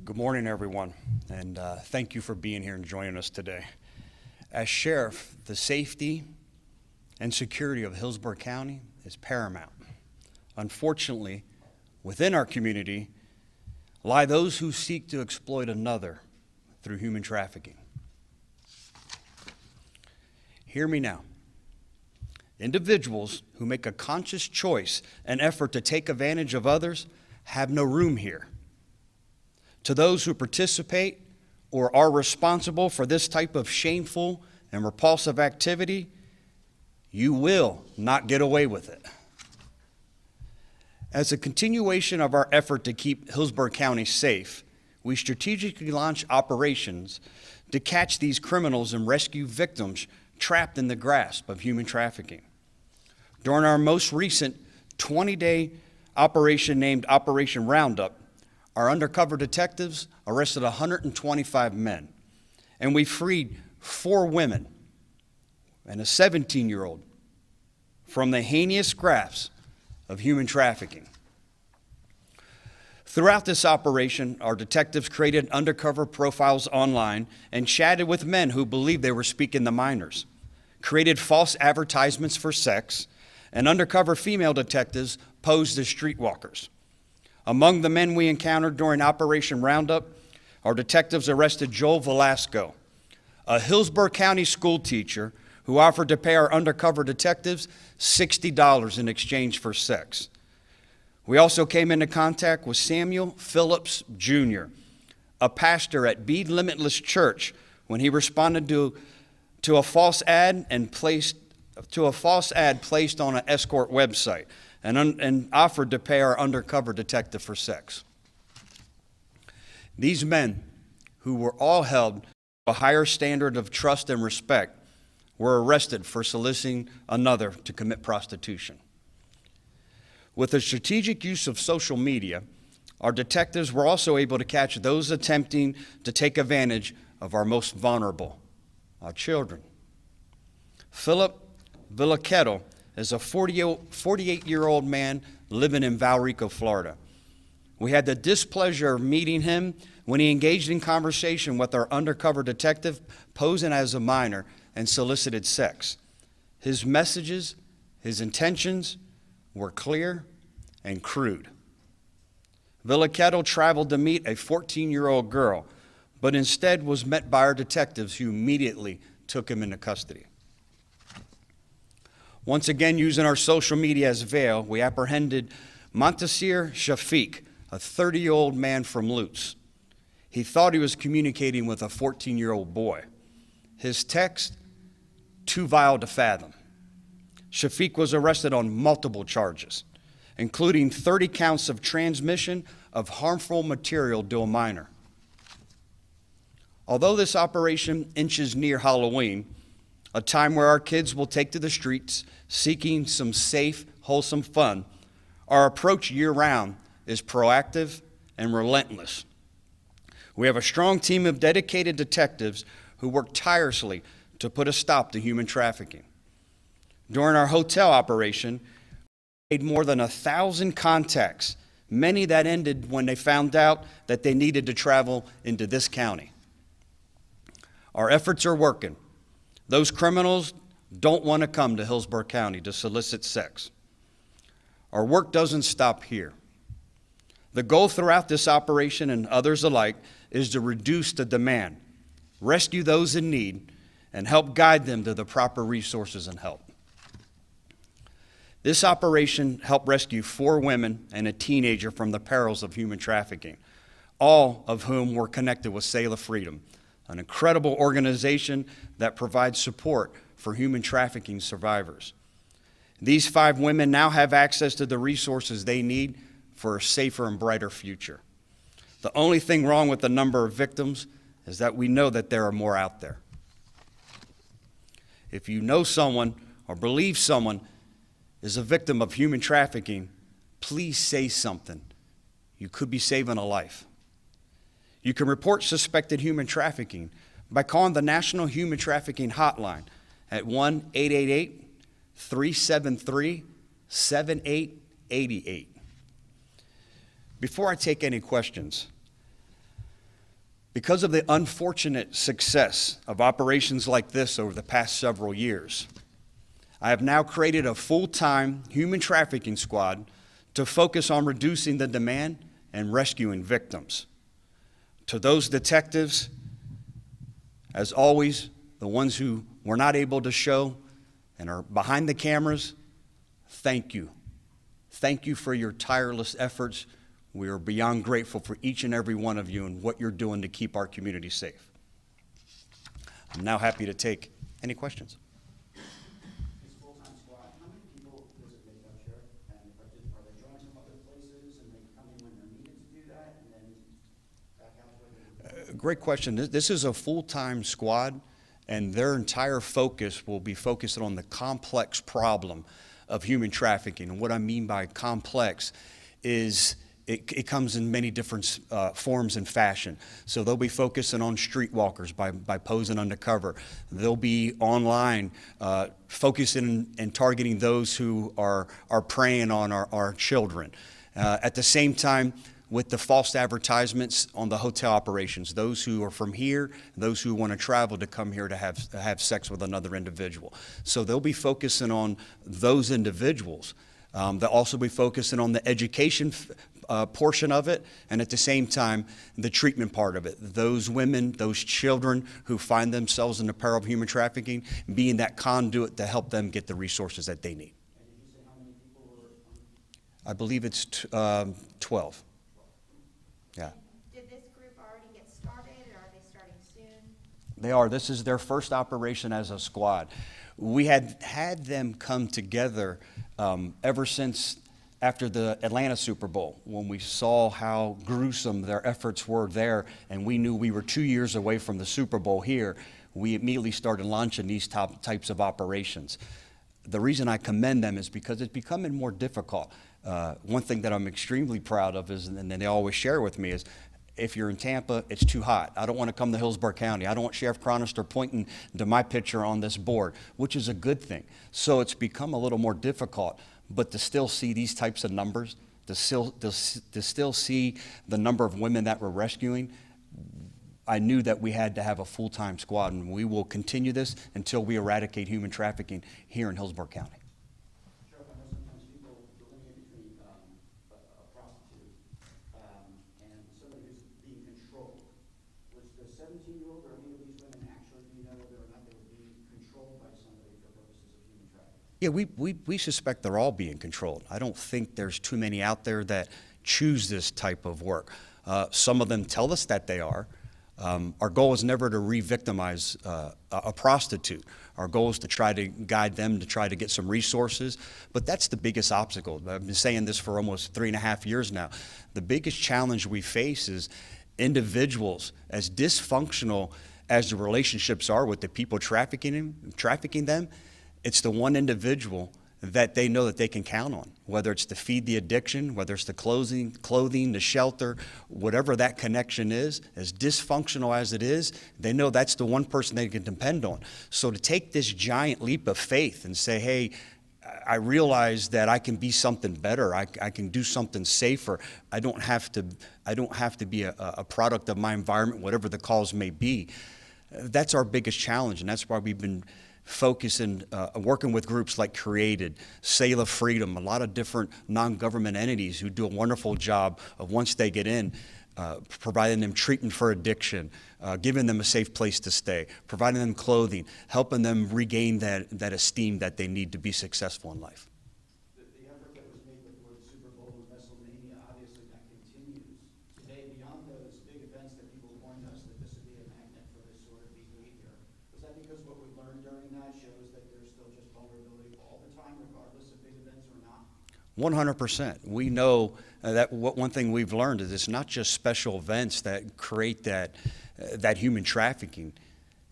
Good morning, everyone, and thank you for being here and joining us today. As sheriff, the safety and security of Hillsborough County is paramount. Unfortunately, within our community lie those who seek to exploit another through human trafficking. Hear me now. Individuals who make a conscious choice and effort to take advantage of others have no room here. To those who participate or are responsible for this type of shameful and repulsive activity, you will not get away with it. As a continuation of our effort to keep Hillsborough County safe, we strategically launch operations to catch these criminals and rescue victims trapped in the grasp of human trafficking. During our most recent 20-day operation named Operation Roundup, our undercover detectives arrested 125 men, and we freed 4 women and a 17-year-old from the heinous grasp of human trafficking. Throughout this operation, our detectives created undercover profiles online and chatted with men who believed they were speaking to minors, created false advertisements for sex, and undercover female detectives posed as streetwalkers. Among the men we encountered during Operation Roundup, our detectives arrested Joel Velasco, a Hillsborough County school teacher who offered to pay our undercover detectives $60 in exchange for sex. We also came into contact with Samuel Phillips Jr., a pastor at Bede Limitless Church, when he responded to a false ad placed on an escort website and offered to pay our undercover detective for sex. These men, who were all held to a higher standard of trust and respect, were arrested for soliciting another to commit prostitution. With the strategic use of social media, our detectives were also able to catch those attempting to take advantage of our most vulnerable, our children. Philip Kettle is a 48-year-old man living in Valrico, Florida. We had the displeasure of meeting him when he engaged in conversation with our undercover detective posing as a minor and solicited sex. His messages, his intentions were clear and crude. Kettle traveled to meet a 14-year-old girl, but instead was met by our detectives who immediately took him into custody. Once again, using our social media as veil, we apprehended Montasir Shafiq, a 30-year-old man from Lutz. He thought he was communicating with a 14-year-old boy. His text, too vile to fathom. Shafiq was arrested on multiple charges, including 30 counts of transmission of harmful material to a minor. Although this operation inches near Halloween, a time where our kids will take to the streets seeking some safe, wholesome fun, our approach year-round is proactive and relentless. We have a strong team of dedicated detectives who work tirelessly to put a stop to human trafficking. During our hotel operation, we made more than 1,000 contacts, many that ended when they found out that they needed to travel into this county. Our efforts are working. Those criminals don't want to come to Hillsborough County to solicit sex. Our work doesn't stop here. The goal throughout this operation and others alike is to reduce the demand, rescue those in need, and help guide them to the proper resources and help. This operation helped rescue 4 women and a teenager from the perils of human trafficking, all of whom were connected with Sail of Freedom, an incredible organization that provides support for human trafficking survivors. These 5 women now have access to the resources they need for a safer and brighter future. The only thing wrong with the number of victims is that we know that there are more out there. If you know someone or believe someone is a victim of human trafficking, please say something. You could be saving a life. You can report suspected human trafficking by calling the National Human Trafficking Hotline at 1-888-373-7888. Before I take any questions, Because of the unfortunate success of operations like this over the past several years, I have now created a full-time human trafficking squad to focus on reducing the demand and rescuing victims. To those detectives, as always, the ones who were not able to show and are behind the cameras, thank you. Thank you for your tireless efforts. We are beyond grateful for each and every one of you and what you're doing to keep our community safe. I'm now happy to take any questions. This full-time squad, how many people does it make up, Sheriff? And are they joining from other places and they come in when they're needed to do that and then back out to Great question. This is a full-time squad, and their entire focus will be focused on the complex problem of human trafficking. And what I mean by complex is it comes in many different forms and fashion. So they'll be focusing on streetwalkers by posing undercover. They'll be online focusing and targeting those who are preying on our children. At the same time, with the false advertisements on the hotel operations, those who are from here, those who want to travel to come here to have sex with another individual. So they'll be focusing on those individuals. They'll also be focusing on the education portion of it, and at the same time, the treatment part of it. Those women, those children who find themselves in the peril of human trafficking, being that conduit to help them get the resources that they need. And did you say how many people were? I believe it's 12. Yeah. Did this group already get started, or are they starting soon? They are. This is their first operation as a squad. We had them come together ever since after the Atlanta Super Bowl, when we saw how gruesome their efforts were there, and we knew we were 2 years away from the Super Bowl here. We immediately started launching these types of operations. The reason I commend them is because it's becoming more difficult. One thing that I'm extremely proud of is, and they always share with me, is if you're in Tampa, it's too hot. I don't want to come to Hillsborough County. I don't want Sheriff Chronister pointing to my picture on this board, which is a good thing. So it's become a little more difficult, but to still see these types of numbers, to still see the number of women that we're rescuing, I knew that we had to have a full-time squad, and we will continue this until we eradicate human trafficking here in Hillsborough County. Sheriff, I know sometimes people delineate between a prostitute and somebody who's being controlled. Was the 17-year-old or any of these women actually, do you know whether or not they were being controlled by somebody for purposes of human trafficking? Yeah, we suspect they're all being controlled. I don't think there's too many out there that choose this type of work. Some of them tell us that they are. Our goal is never to re-victimize a prostitute. Our goal is to try to guide them to try to get some resources, but that's the biggest obstacle. I've been saying this for almost 3.5 years now. The biggest challenge we face is individuals, as dysfunctional as the relationships are with the people trafficking them, it's the one individual that they know that they can count on, whether it's to feed the addiction, whether it's the clothing, the shelter, whatever that connection is, as dysfunctional as it is, they know that's the one person they can depend on. So to take this giant leap of faith and say, hey, I realize that I can be something better, I can do something safer, I don't have to be a product of my environment, whatever the cause may be. That's our biggest challenge, and that's why we've been focusing, working with groups like Created, Sail of Freedom, a lot of different non-government entities who do a wonderful job of, once they get in, providing them treatment for addiction, giving them a safe place to stay, providing them clothing, helping them regain that esteem that they need to be successful in life. The effort that was made before the Super Bowl and WrestleMania, obviously that continues. Today, beyond those big events that people warned us that this would be a magnet for this sort of behavior, was that because what we learned during that shows that there's still just vulnerability all the time, regardless of big events or not? 100%. We know that one thing we've learned is it's not just special events that create that human trafficking.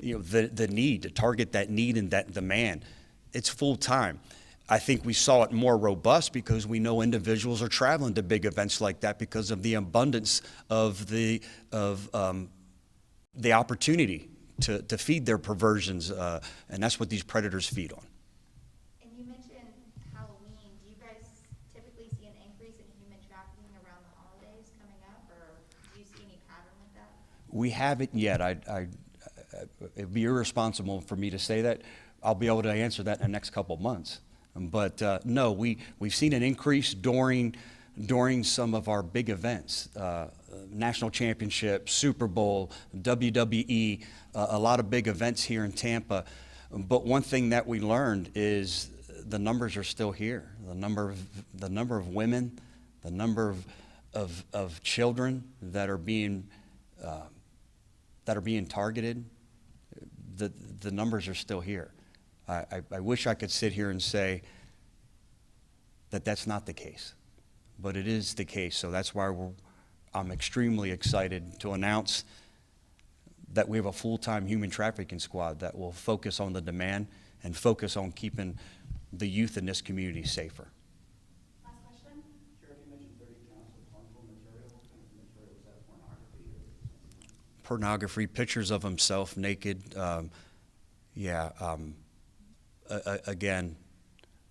You know, the need to target that need and that demand. It's full time. I think we saw it more robust because we know individuals are traveling to big events like that because of the abundance of the opportunity to feed their perversions, and that's what these predators feed on. And you mentioned Halloween. Do you guys typically see an increase in human trafficking around the holidays coming up, or do you see any pattern with that? We haven't yet. It'd be irresponsible for me to say that. I'll be able to answer that in the next couple of months. But no, we've seen an increase during some of our big events, national championship, Super Bowl, WWE, a lot of big events here in Tampa. But one thing that we learned is the numbers are still here. The number of women, the number of children that are being targeted, the numbers are still here. I wish I could sit here and say that that's not the case, but it is the case. So that's why I'm extremely excited to announce that we have a full-time human trafficking squad that will focus on the demand and focus on keeping the youth in this community safer. Last question? Sheriff, you mentioned 30 counts of harmful material. What kind of material was that, pornography or something? Pornography, pictures of himself naked. Again,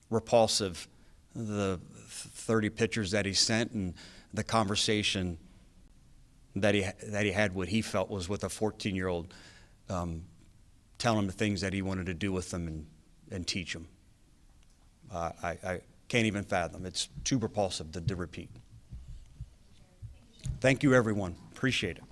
repulsive. The 30 pictures that he sent and the conversation that he had, what he felt was with a 14-year-old, telling him the things that he wanted to do with them and teach them. I can't even fathom. It's too repulsive to repeat. Thank you, everyone. Appreciate it.